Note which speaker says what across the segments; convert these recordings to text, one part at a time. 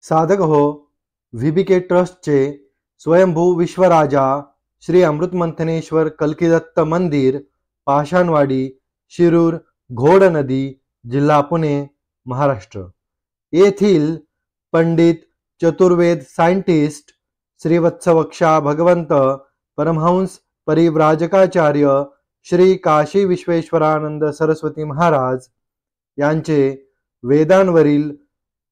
Speaker 1: साधक हो, व्हीबीके ट्रस्टचे स्वयंभू विश्वराजा श्री अमृतमंथनेश्वर कल्कीदत्त मंदिर, पाषाणवाडी, शिरूर, घोड नदी, जिल्हा पुणे, महाराष्ट्र येथील पंडित चतुर्वेद सायंटिस्ट श्रीवत्सवक्षा भगवंत परमहंस परिव्राजकाचार्य श्री काशी विश्वेश्वरानंद सरस्वती महाराज यांचे वेदांवरील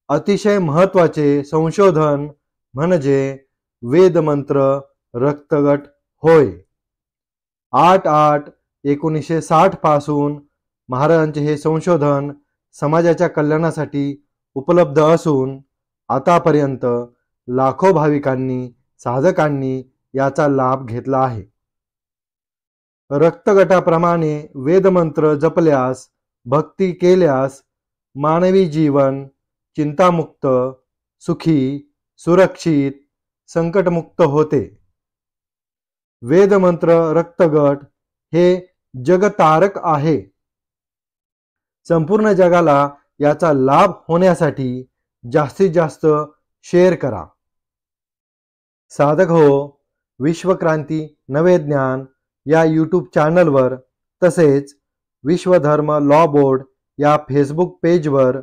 Speaker 1: अतिशय महत्त्वाचे संशोधन म्हणजे वेदमंत्र रक्तगट होय. 8/8/1960 पासून महाराजांचे हे संशोधन समाजाच्या कल्याणासाठी उपलब्ध असून आतापर्यंत लाखो भाविकांनी साधकांनी याचा लाभ घेतला आहे. रक्तगटाप्रमाणे वेदमंत्र जपल्यास, भक्ती केल्यास मानवी जीवन चिंतामुक्त, सुखी, सुरक्षित, संकटमुक्त होते. वेदमंत्र रक्तगट हे जगतारक आहे. संपूर्ण जगाला याचा लाभ होण्यासाठी जास्तीत जास्त शेअर करा. साधक हो, विश्वक्रांती नवे ज्ञान या यूट्यूब चॅनलवर तसेच विश्वधर्म लॉ बोर्ड या फेसबुक पेजवर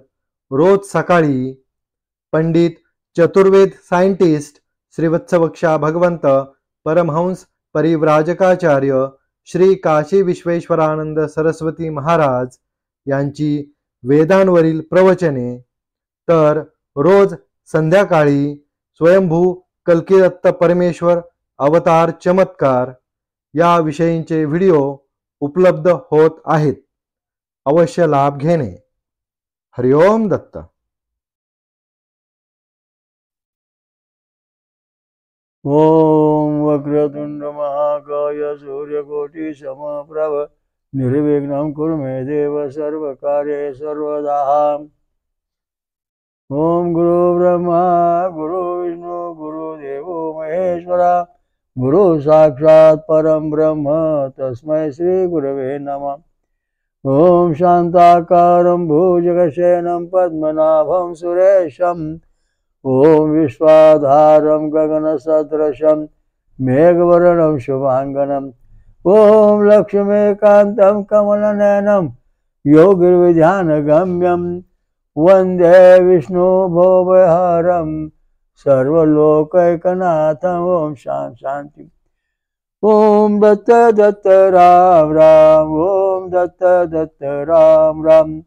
Speaker 1: रोज सकाळी पंडित चतुर्वेद सायंटिस्ट श्रीवत्सवक्षा भगवंत परमहंस परिव्राजकाचार्य श्री काशी विश्वेश्वरानंद सरस्वती महाराज यांची वेदांवरील प्रवचने, तर रोज संध्याकाळी स्वयंभू कल्कीदत्त परमेश्वर अवतार चमत्कार या विषयींचे व्हिडिओ उपलब्ध होत आहेत. अवश्य लाभ घेणे. हरिओम दत्त.
Speaker 2: ओम वक्रतुंड महाकाय सूर्यकोटि समप्रभ निर्विघ्नं कुरु मे देव सर्वकार्ये सर्वदा. ओम गुरु ब्रह्मा गुरु विष्णु गुरुदेवो महेश्वरा गुरु साक्षात् परम ब्रह्म तस्मै श्री गुरवे नमः. ओम शांताकारं भुजगशयनं पद्मनाभं सुरेशं ओम विश्वाधारं गगनसदृशं मेघवर्णं शुभांगनं ओम लक्ष्मीकान्तं कमलनयनं योगिर्विध्यानगम्यं वन्दे विष्णु भवभयहरं सर्वलोकैकनाथं. ओम शांति. ओम दत्त दत्त राम राम ओम दत्त दत्त राम राम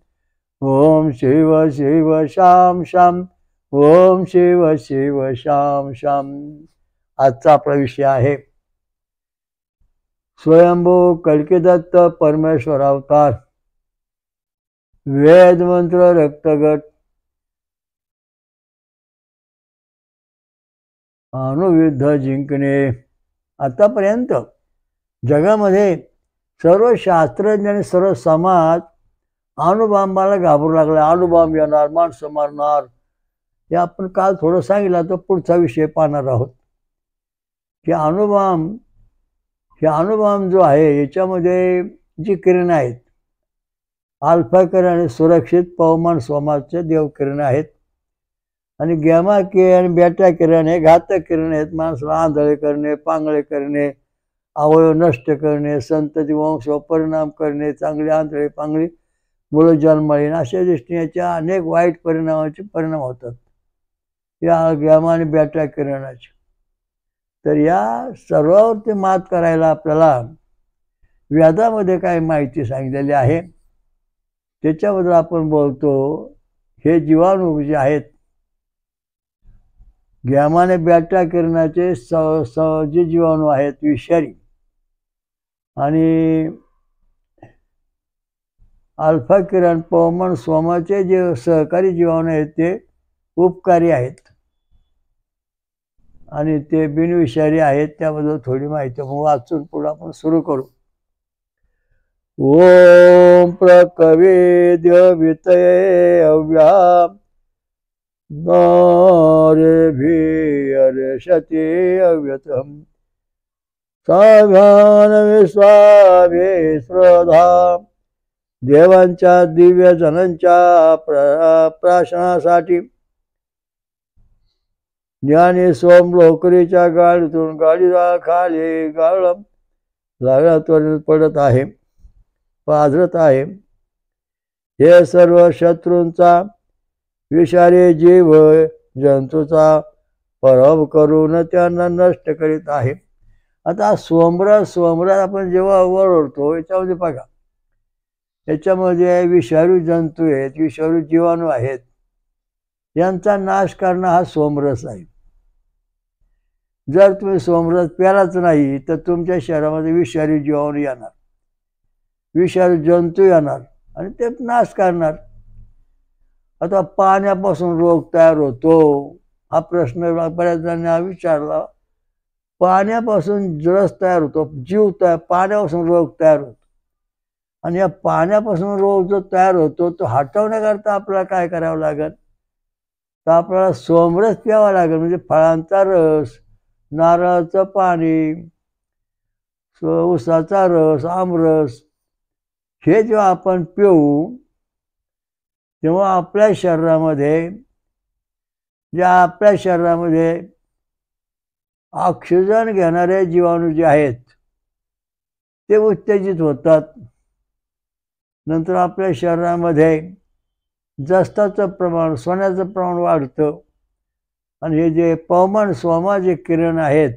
Speaker 2: ओम शिव शिव शाम शाम ओम शिव शिव शाम शाम. आजचा आपला विषय आहे स्वयंभू कल्कीदत्त परमेश्वर अवतार, वेदमंत्र रक्तगट, अणुयुद्ध जिंकणे. आतापर्यंत जगामध्ये सर्व शास्त्रज्ञ आणि सर्व समाज अणुबॉम्बाला घाबरू लागला. अणुबॉम्ब येणार, माणसं मारणार. हे आपण काल थोडं सांगितलं, तर पुढचा विषय पाहणार आहोत की अणुबॉम्ब जो आहे याच्यामध्ये जी किरण आहेत, अल्फा किरण आणि सुरक्षित पवमान स्वमाचे देवकिरण आहेत, आणि गॅमा किरण आणि बेटा किरण हे घातक किरण आहेत. माणसाला आंधळे करणे, पांगळे करणे, अवयव नष्ट करणे, संतती वंशावर परिणाम करणे, चांगली आंधळे पांगळी मुलं जन्माला येणे, अशा दृष्टीने याच्या अनेक वाईट परिणाम होतात या गॅमा आणि बेटा किरणाचे. तर या सर्वावरती मात करायला आपल्याला वेदामध्ये काय माहिती सांगितलेली आहे त्याच्याबद्दल आपण बोलतो. हे जीवाणू जे आहेत, गॅमा आणि बेटा किरणाचे जे जीवाणू आहेत विषारी, आणि अल्फा किरण पवमान स्वमाचे जे सहकारी जीवाणू आहेत ते उपकारी आहेत आणि ते बिनविषारी आहेत. त्याबद्दल थोडी माहिती मग वाचून पुढे आपण सुरू करू. ओम प्रकवेद्य वितये अव्याम नारेभिर्षते अव्यतम साव्यान विश्वाभे श्रद्धा. देवांच्या दिव्य जनांच्या प्राशनासाठी ज्ञानी सोम लोकरीच्या गाडीतून गाडीला खाली गाळ लागला त्वरित पडत आहे, पाझरत आहे. हे सर्व शत्रूंचा विषारी जीव जंतूचा पराभव करून त्यांना नष्ट करीत आहे. आता सोमरस आपण जेव्हा ओरडतो याच्यामध्ये बघा, याच्यामध्ये विषारी जंतू आहेत, विषारी जीवाणू आहेत, यांचा नाश करणं हा सोमरस आहे. जर तुम्ही सोमरस प्यालाच नाही तर तुमच्या शरीरामध्ये विषारी जीवाणू येणार, विषारी जंतू येणार आणि ते नाश करणार. आता पाण्यापासून रोग तयार होतो हा प्रश्न बऱ्याच जणांना विचारला. पाण्यापासून रस तयार होतो, जीव तयार, पाण्यापासून रोग तयार होतो. आणि या पाण्यापासून रोग जो तयार होतो तो हटवण्याकरता आपल्याला काय करावं लागेल, तर आपल्याला सोमरस प्यावा लागेल. म्हणजे फळांचा रस, नारळाचं पाणी, ऊसाचा रस, आमरस, हे जेव्हा आपण पिऊ तेव्हा आपल्या शरीरामध्ये ऑक्सिजन घेणारे जीवाणू जे आहेत ते उत्तेजित होतात. नंतर आपल्या शरीरामध्ये जस्ताचं प्रमाण, सोन्याचं प्रमाण वाढतं. आणि हे जे पवमान सोमा जे किरण आहेत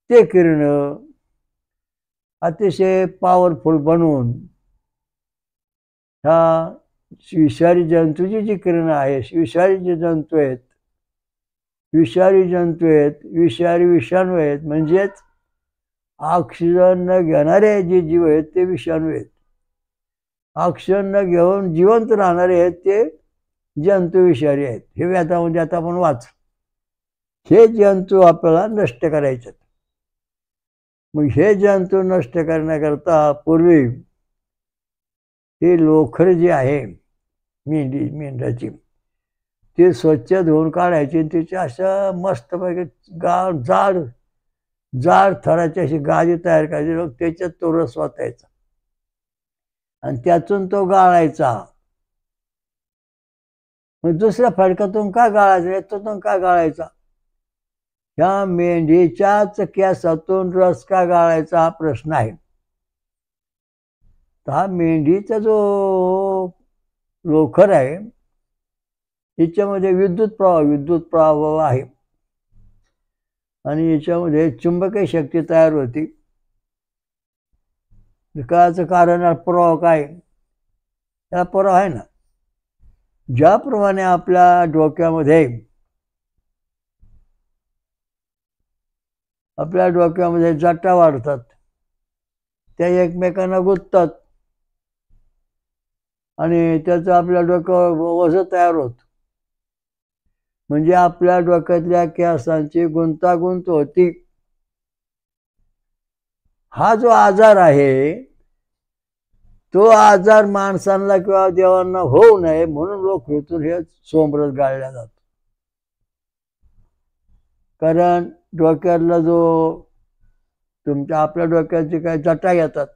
Speaker 2: ते किरण अतिशय पॉवरफुल बनवून ह्या विषारी जंतूची जी किरण आहे, विषारी जे जंतू आहेत, विषारी विषाणू आहेत, म्हणजेच ऑक्सिजन न घेणारे जे जीव आहेत ते विषाणू आहेत. ऑक्सिजन न घेऊन जिवंत राहणारे आहेत ते जंतू विषारी आहेत. हे व्याधामध्ये आता आपण वाच, हे जंतू आपल्याला नष्ट करायचे. मग हे जंतू नष्ट करण्याकरता पूर्वी हे लोकर जी आहे मेंढ्याची, ती स्वच्छ धुवून काढायची. त्याची अशा मस्तपैकी जाड थराची अशी गादी तयार करायची. लोक त्याच्यात तो रस वाचायचा आणि त्यातून तो गाळायचा. मग दुसऱ्या फडक्यातून का गाळायचा, याच्यातून का गाळायचा, ह्या मेंढीच्याच केसातून रस का गाळायचा हा प्रश्न आहे. तर हा मेंढीचा जो लोकर आहे याच्यामध्ये विद्युत प्रवाह आहे आणि याच्यामध्ये चुंबकीय शक्ती तयार होती. विकाराचं कारण प्रवाह काय, त्याला प्रवाह आहे ना. ज्याप्रमाणे आपल्या डोक्यामध्ये जटा वाढतात, त्या एकमेकांना गुंततात आणि त्याचं आपल्या डोक्यावर वजन तयार होत. म्हणजे आपल्या डोक्यातल्या केसांची गुंतागुंत होती. हा जो आजार आहे तो आजार माणसांना किंवा देवांना होऊ नये म्हणून लोक ऋतून हे सोमरस गाळल्या जातो. कारण डोक्यातला जो आपल्या डोक्याची काही जटा येतात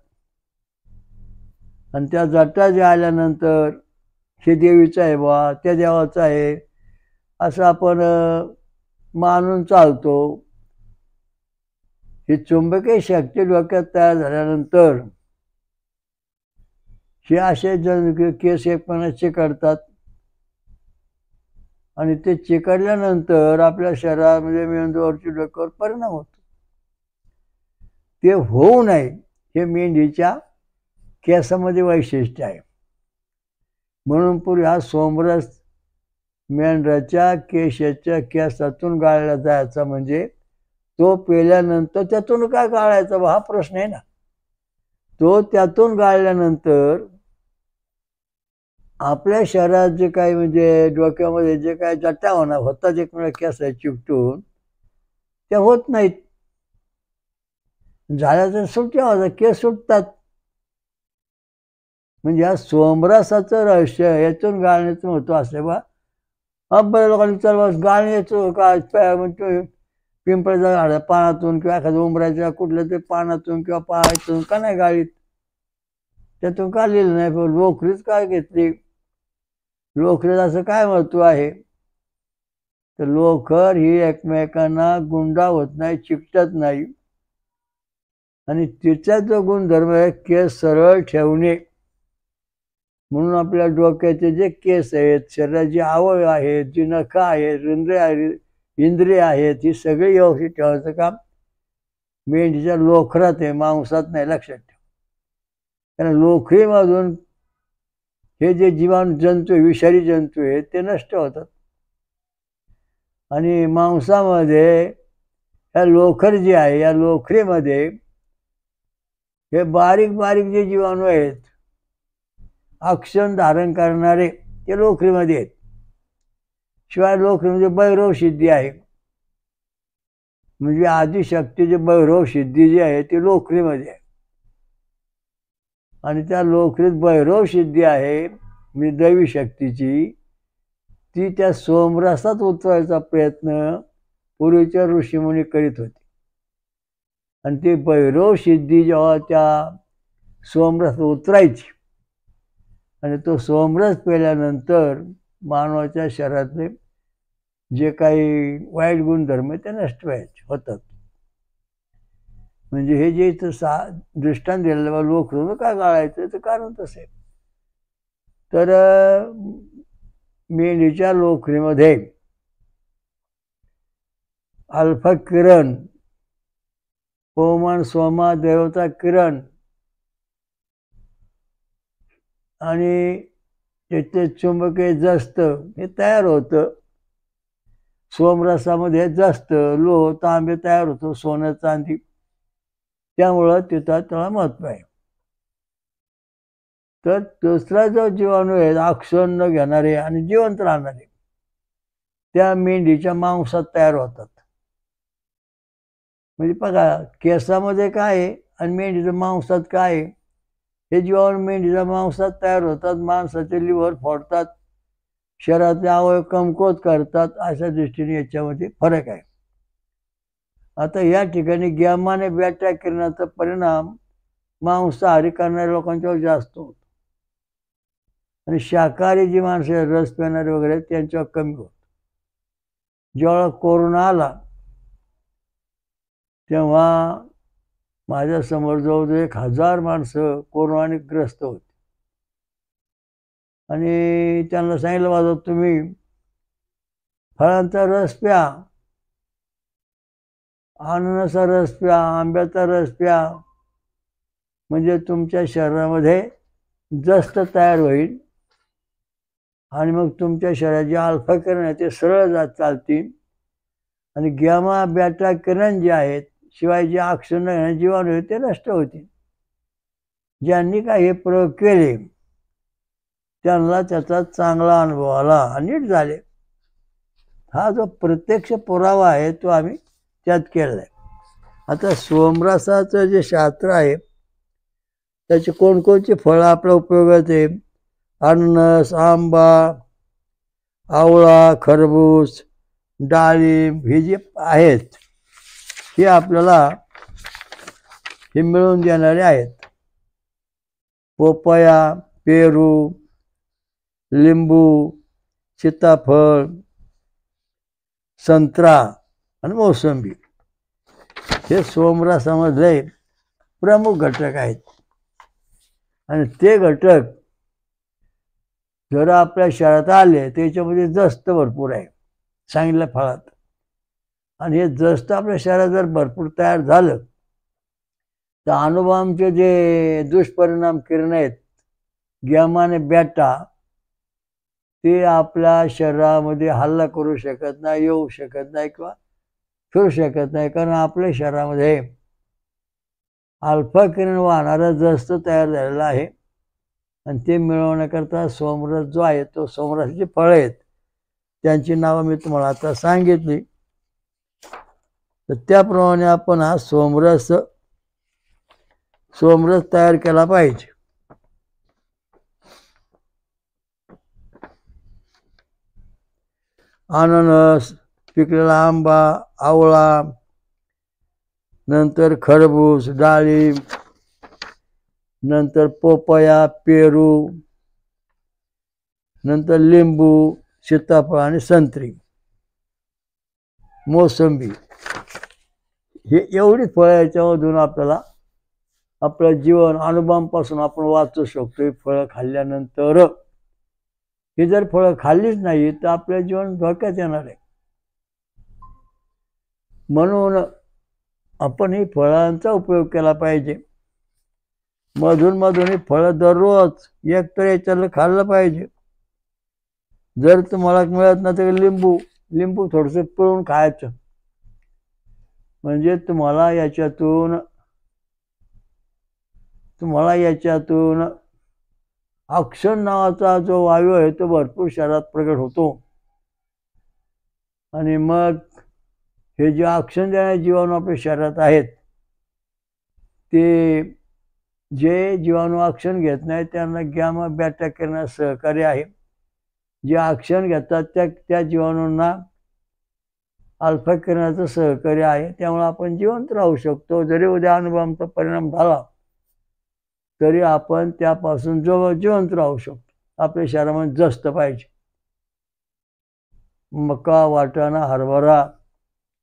Speaker 2: आणि त्या जटा ज्या आल्यानंतर हे देवीचं आहे बा, त्या देवाचं आहे असं आपण मानून चालतो. ही चुंबकीय शक्ती डोक्यात तयार झाल्यानंतर हे असे केस एकमेकांना चिकटतात आणि ते चिकटल्यानंतर आपल्या शरीरामध्ये मेंदूवरची डोक्यावर परिणाम होतो. ते होऊ नये हे मेंढीच्या केसामध्ये वैशिष्ट्य आहे. म्हणून पूर्वी हा सोमरस मेंढराच्या केसातून गाळला जायचा. म्हणजे तो पेल्यानंतर त्यातून काय गाळायचा हा प्रश्न आहे ना. तो त्यातून गाळल्यानंतर आपल्या शरीरात जे काही म्हणजे डोक्यामध्ये जे काही जटा होतात एकमेकांना केस चिकटून, त्या होत नाहीत. झाल्या तर सुट्ट्या केस सुटतात. म्हणजे या सोमरसाचं रहस्य यातून गाळण्याचं महत्व असले बा. बऱ्या लोकांनी चल गाळण्याचं काय पिंपळाच्या झाडा पानातून किंवा एखाद्या उंबराच्या कुठल्या तरी पानातून किंवा पायातून का नाही गाळीत, त्यातून का लिहिलं नाही. लोकरीच काय घेतली, लोकरीत असं काय महत्व आहे. तर लोकर ही एकमेकांना गुंडावत नाही, चिकटत नाही. आणि तिचा जो गुणधर्म आहे केस सरळ ठेवणे. म्हणून आपल्या डोक्याचे जे केस आहेत, शरीराचे अवयव आहेत, जी नखं आहेत, इंद्रिय आहेत, ही सगळी व्यवस्थित ठेवायचं काम मेंढीच्या लोकरात आहे, मांसात नाही. लक्षात ठेव. कारण लोकरीमधून हे जे जीवाणू जंतू विषारी जंतू आहेत ते नष्ट होतात. आणि मांसामध्ये ह्या लोकर जी आहे, या लोकरीमध्ये हे बारीक बारीक जे जीवाणू आहेत अक्षण धारण करणारे ते लोकरीमध्ये आहेत. शिवाय लोकरीमध्ये भैरव सिद्धी आहे. म्हणजे आदिशक्तीची भैरव सिद्धी जी आहे ती लोकरीमध्ये आहे. आणि त्या लोकरीत भैरव सिद्धी आहे म्हणजे दैवी शक्तीची, ती त्या सोमरसात उतरायचा प्रयत्न पूर्वीच्या ऋषीमुनी करीत होते. आणि ती भैरव सिद्धी जेव्हा त्या सोमरसात उतरायची आणि तो सोमरस पेल्यानंतर मानवाच्या शरीरातले जे काही वाईट गुणधर्म ते नष्ट व्हायचे होतात. म्हणजे हे जे इथं दृष्टांत दिलेलं लोकरीनं काय गाळायचं तर कारण तसं आहे. तर मेंढीच्या लोकरीमध्ये अल्फा किरण, पवमान सोमा देवता किरण आणि त्याचे चुंबकीय जस्त हे तयार होतं. सोमरसामध्ये जस्त लोह तांबे तयार होतो, सोनं चांदी. त्यामुळं तिथं त्याला महत्व आहे. तर दुसरा जो जीवाणू आहे ऑक्सिजन न घेणारे आणि जिवंत राहणारे त्या मेंढीच्या मांसात तयार होतात. म्हणजे बघा केसामध्ये काय आहे आणि मेंढीच्या मांसात काय आहे. हे जीवाणू मेंढीच्या मांसात तयार होतात, माणसाचे लिव्हर फोडतात, शरीरातले अवयव कमकुवत करतात. अशा दृष्टीने याच्यामध्ये फरक आहे. आता या ठिकाणी गॅमाने बॅटा किरणाचा परिणाम मांसाहारी करणाऱ्या लोकांच्यावर जास्त होतो आणि शाकाहारी जी माणसं रस पिणारे वगैरे त्यांच्यावर कमी होत. जेव्हा कोरोना आला तेव्हा माझ्यासमोर जवळजवळ 1000 माणसं कोरोनाने ग्रस्त होती. आणि त्यांना सांगितलं माझं तुम्ही फळांचा रस प्या, अननसाचा रस प्या, आंब्याचा रस प्या, म्हणजे तुमच्या शरीरामध्ये जस्त तयार होईल आणि मग तुमच्या शरीराचे अल्फा किरण आहे ते सरळ चालतील आणि गॅमा बॅटा किरण जे आहेत शिवाय जे ऑक्सिजन जीवाणू आहेत ते नष्ट होतील. ज्यांनी काही हे प्रयोग केले त्यांना त्याचा चांगला अनुभव आला आणि नीट झाले. हा जो प्रत्यक्ष पुरावा आहे तो आम्ही त्यात केलेला आहे. आता सोमरसाचं जे शास्त्र आहे त्याची कोणकोणची फळं आपल्या उपयोगात आहे. अननस, आंबा, आवळा, खरबूज, डाळिंब हे जे आहेत हे आपल्याला हे मिळवून देणारे आहेत. पोपया, पेरू, लिंबू, सीताफळ, संत्रा आणि मोसंबी हे सोमरसामधले प्रमुख घटक आहेत. आणि ते घटक जर आपल्या शरीरात आले त्याच्यामध्ये जस्त भरपूर आहे सांगितल्या फळात. आणि हे जस्त आपल्या शरीरात जर भरपूर तयार झालं तर अणुबॉम्बचे जे दुष्परिणाम किरण आहेत गॅमा आणि बॅटा ते आपल्या शरीरामध्ये हल्ला करू शकत नाही, येऊ शकत नाही किंवा फिरू शकत नाही. कारण आपल्या शरीरामध्ये अल्फा किरण वाहणारा जस्त तयार झालेला आहे आणि ते मिळवण्याकरता सोमरस जो आहे तो सोमरसाची फळं आहेत त्यांची नावं मी तुम्हाला आता सांगितली. तर त्याप्रमाणे आपण हा सोमरस तयार केला पाहिजे. अननस, पिकलेला आंबा, आवळा, नंतर खरबूज, डाळिंब, नंतर पोपया, पेरू, नंतर लिंबू, सीताफळ आणि संत्री मोसंबी, हे एवढीच फळं याच्यामधून आपल्याला आपलं जीवन अणुबॉम्बपासून आपण वाचू शकतो. ही फळं खाल्ल्यानंतर, ही जर फळं खाल्लीच नाही तर आपलं जीवन धोक्यात येणार आहे. म्हणून आपण ही फळांचा उपयोग केला पाहिजे. मधून मधून ही फळं दररोज एक तर याच्यातलं खाल्लं पाहिजे. जर तुम्हाला मिळत नाही तर लिंबू थोडंसं पिळून खायचं, म्हणजे तुम्हाला याच्यातून ऑक्सिजन नावाचा जो वायू आहे तो भरपूर शरीरात प्रगट होतो. आणि मग हे जे ऑक्सिजन देणारे जीवाणू आपल्या शरीरात आहेत, ते जे जीवाणू ऑक्सिजन घेत नाही त्यांना गॅमा बॅटा करण्यास सहकार्य आहे. जे ऑक्सिजन घेतात त्या जीवाणूंना अल्फा किरणाचं सहकार्य आहे. त्यामुळे आपण जिवंत राहू शकतो. जरी उद्या अणुबॉम्बचा परिणाम झाला तरी आपण त्यापासून जिवंत राहू शकतो. आपल्या शरीरामध्ये जस्त पाहिजे मका, वाटाणा, हरभरा,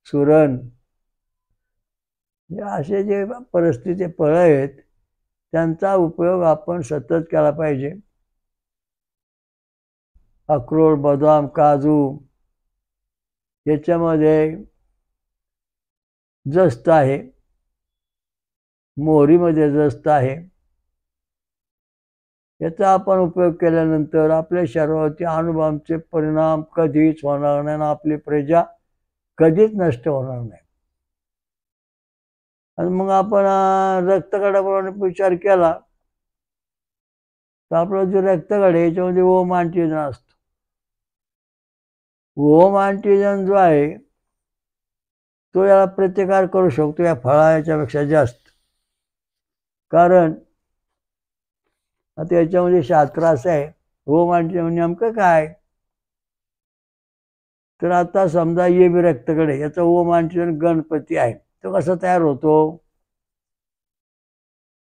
Speaker 2: सुरण, हे असे जे परिस्थिती फळं आहेत त्यांचा उपयोग आपण सतत केला पाहिजे. अक्रोड, बदाम, काजू याच्यामध्ये जस्त आहे, मोहरीमध्ये जस्त आहे. याचा आपण उपयोग केल्यानंतर आपल्या शरीरावरती अणुबॉम्बचे परिणाम कधीच होणार नाही, आपली प्रजा कधीच नष्ट होणार नाही. आणि मग आपण रक्तगटाप्रमाणे विचार केला तर आपलं जे रक्तगट आहे याच्यामध्ये ओम अँटीजन असतो. ओम अँटीजन जो आहे तो याला प्रतिकार करू शकतो या फळाच्यापेक्षा जास्त. कारण आता याच्यामध्ये शास्त्र असं आहे, ओम अँटीजन नेमकं काय, तर आता समजा ये बी रक्तगट आहे, याचा ओम अँटीजन गणपती आहे. तो कसा तयार होतो,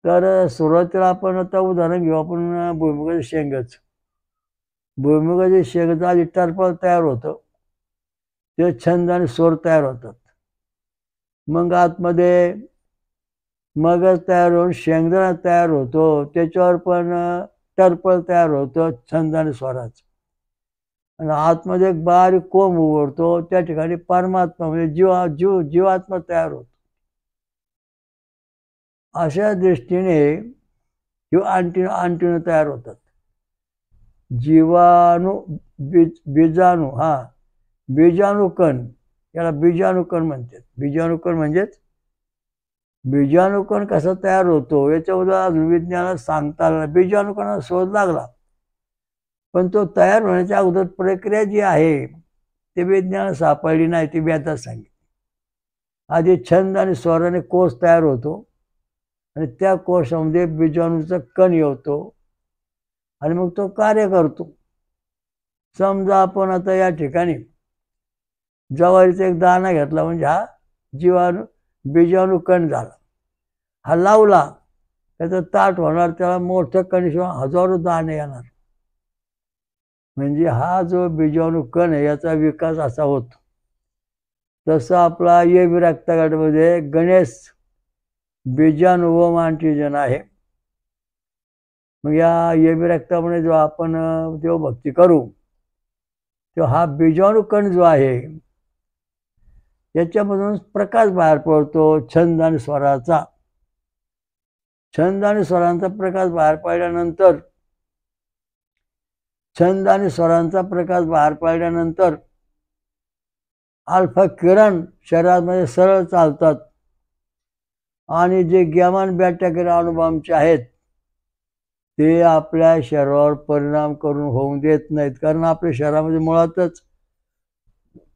Speaker 2: तर सुरुवातीला आपण आता उदाहरण घेऊ आपण भुईमुगाच्या शेंगाचं. भुईमुगाच्या शेंगाचं आधी टरफल तयार होतं, ते छंद आणि स्वर तयार होतात. मग आतमध्ये मगज तयार होऊन शेंगदाणा तयार होतो, त्याच्यावर पण टरफल तयार होतं छंद आणि स्वराचं. आणि आतमध्ये एक बारीक कोंब उघडतो, त्या ठिकाणी परमात्मा म्हणजे जीवात्मा तयार होतो. अशा दृष्टीने अंटीण तयार होतात. बीजाणुकण, याला बीजाणुकण म्हणतात. बीजाणुकण म्हणजेच बीजाणुकण कसा तयार होतो याच्या उदाहरण विज्ञानाला सांगता आलं. बीजाणुकणाला शोध लागला, पण तो तयार होण्याच्या अगोदर प्रक्रिया जी आहे ते विज्ञानाला सापडली नाही, ती मी आता सांगितली. आधी छंद आणि स्वराने कोश तयार होतो आणि त्या कोशामध्ये बीजाणूचा कण येतो आणि मग तो कार्य करतो. समजा आपण आता या ठिकाणी ज्वारीचा एक दाणा घेतला, म्हणजे हा बीजाणू कण झाला. हा लावला त्याचं ताट होणार, त्याला मोठं कणशिवाय हजारो दाणे येणार. म्हणजे हा जो बीजाणू कण आहे याचा विकास असा होतो. तसं आपला ये बी रक्तगटामध्ये गणेश बीजाणू ओम अँटीजन आहे. मग या ये बी रक्तामध्ये जो आपण देवभक्ती करू तेव्हा हा बीजाणू कण जो आहे याच्यामधून प्रकाश बाहेर पडतो छंद आणि स्वराचा. छंद आणि स्वरांचा प्रकाश बाहेर पडल्यानंतर अल्फा किरण शरीरामध्ये सरळ चालतात आणि जे गॅमा बॅटा किरण अणुबॉम्बचे आहेत ते आपल्या शरीरावर परिणाम करून होऊ देत नाहीत. कारण आपल्या शरीरामध्ये मुळातच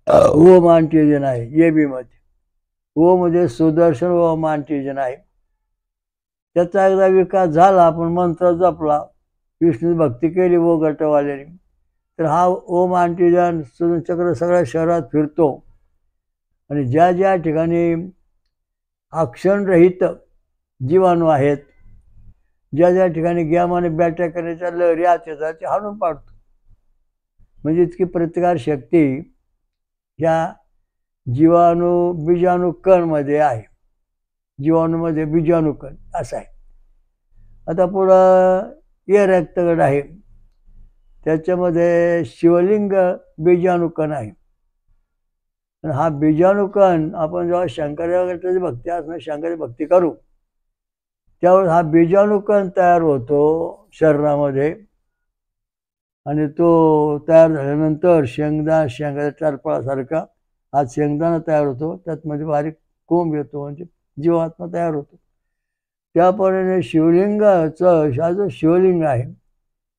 Speaker 2: ओम अँटीजन आहे. ये बी मध्ये ओ मध्ये सुदर्शन ओम अँटीजन आहे. त्याचा एकदा विकास झाला, आपण मंत्र जपला, विष्णू भक्ती केली वो गटवाल्याने, तर हा ओम अँटीजन चक्र सगळ्या शरीरात फिरतो आणि ज्या ज्या ठिकाणी ऑक्सिजन रहित जीवाणू आहेत, ज्या ज्या ठिकाणी गॅमा आणि बॅटा करण्याच्या लहरी आत येतात ते हाणून पाडतो. म्हणजे इतकी प्रतिकार शक्ती ह्या बीजाणुकण मध्ये आहे. जीवाणूमध्ये बीजाणुकण असं आहे. आता पुढं ए रक्तगट आहे, त्याच्यामध्ये शिवलिंग बीजाणुकण आहे. हा बीजाणुकण आपण जेव्हा शंकराची भक्ती असणं शंकराची भक्ती करू त्यावेळेस हा बीजाणुकण तयार होतो शरीरामध्ये. आणि तो तयार झाल्यानंतर शेंगाच्या टरफळासारखा हा शेंगदाणा तयार होतो. त्यात मध्ये बारीक कोंब येतो, म्हणजे जीवात्मा तयार होतो. त्याप्रमाणे शिवलिंगाचं हा जो शिवलिंग आहे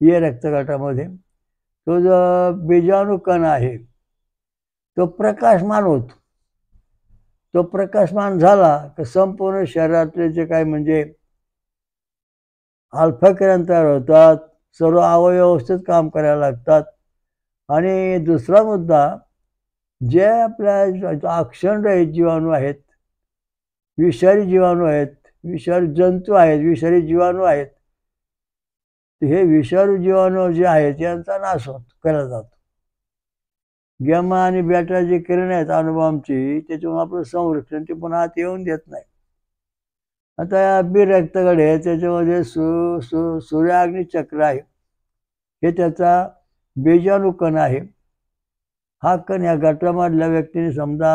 Speaker 2: या रक्तगटामध्ये तो जो बीजाणुकण आहे तो प्रकाशमान होतो. तो प्रकाशमान झाला की संपूर्ण शरीरातले जे काय म्हणजे अल्फा किरण तयार होतात, सर्व अवयव व्यवस्थित काम करायला लागतात. आणि दुसरा मुद्दा, जे आपल्या अक्षररहित जीवाणू आहेत, विषारी जीवाणू आहेत, विषारी जंतू आहेत, विषारी जीवाणू आहेत, हे विषारी जीवाणू जे आहेत यांचा नाश केला जातो. गॅमा आणि बेटा जे किरण आहेत अणुबॉम्बची, त्याच्यामुळे आपलं संरक्षण ते पुन्हा आत येऊन देत नाही. आता बी रक्तगट आहे, त्याच्यामध्ये सूर्याग्नी चक्र आहे, हे त्याचा बीजाणुकण आहे. हा कण या गटामधल्या व्यक्तीने समजा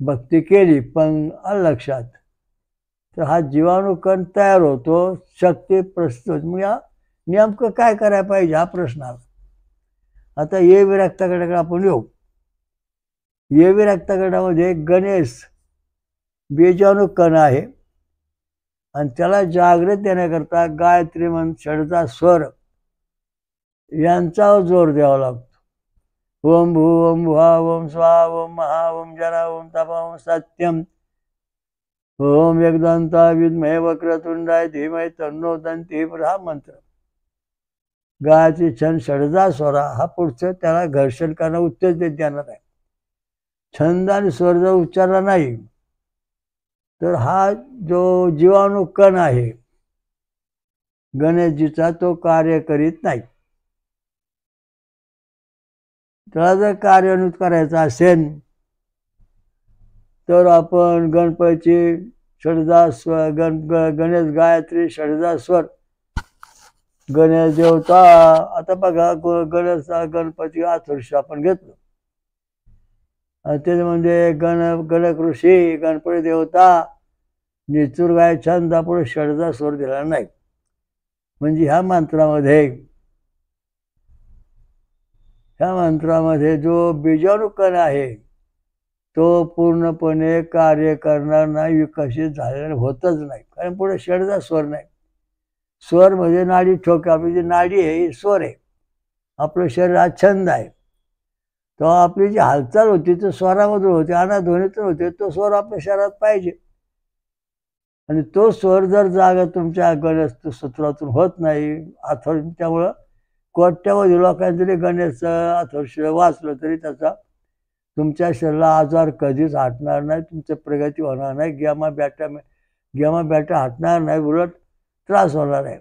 Speaker 2: भक्ती केली पण लक्षात, तर हा जीवाणुकण तयार होतो, शक्ती प्रस्तुत. मग या नेमकं काय करायला पाहिजे हा प्रश्न आला. आता ए बी रक्तगटाकडे आपण येऊ. ए बी रक्तगटामध्ये गणेश बीजाणुकण आहे आणि त्याला जागृत देण्याकरता गायत्री मंत्र, षडचा स्वर यांचा जोर द्यावा लागतो. ओम भू ओम भुवा ओम स्वा ओम महा ओम जना ओम तपा ओम सत्यम ओम एकदंता विद्महे वक्रतुंडाय धीमहि तन्नो दंती. हा मंत्र गायत्री छंद षडजा स्वरा हा पुढचं त्याला घर्षण करणं उत्तेजित देणार आहे. छंद आणि स्वर जर उच्चारला नाही तर हा जो जीवाणुकण आहे गणेशजीचा तो कार्य करीत नाही. त्याला जर कार्यान्वित करायचं असेल तर आपण गणपतीची षडजा स्वर गणेश गायत्री षडजा स्वर गणेश देवता. आता बघा गणपती आथर्ष आपण घेतलं, त्याच्यामध्ये गणक ऋषी गणपती देवता निचूर गाय छंद आपण षडजा स्वर दिला नाही. म्हणजे ह्या मंत्रामध्ये जो बीजाणुकण आहे तो पूर्णपणे कार्य करणार नाही, विकसित झालेला होतच नाही, कारण पुढे षडजा स्वर नाही. स्वर म्हणजे नाडी ठोके. आपली जी नाडी आहे ही स्वर आहे. आपलं शरीर हा छंद आहे. तो आपली जी हालचाल होती तो स्वरामधून होते, अनाध्वनीतून होते. तो स्वर आपल्या शरीरात पाहिजे आणि तो स्वर जर जागा तुमच्या गणेश सूत्रातून होत नाही त्यामुळं कोट्यावधी लोकांनी जरी गणेशचं अथर्ष वाचलं तरी त्याचा तुमच्या शरीराला आजार कधीच हटणार नाही, तुमची प्रगती होणार नाही, गॅमा बॅटा हटणार नाही, उलट त्रास होणार आहे.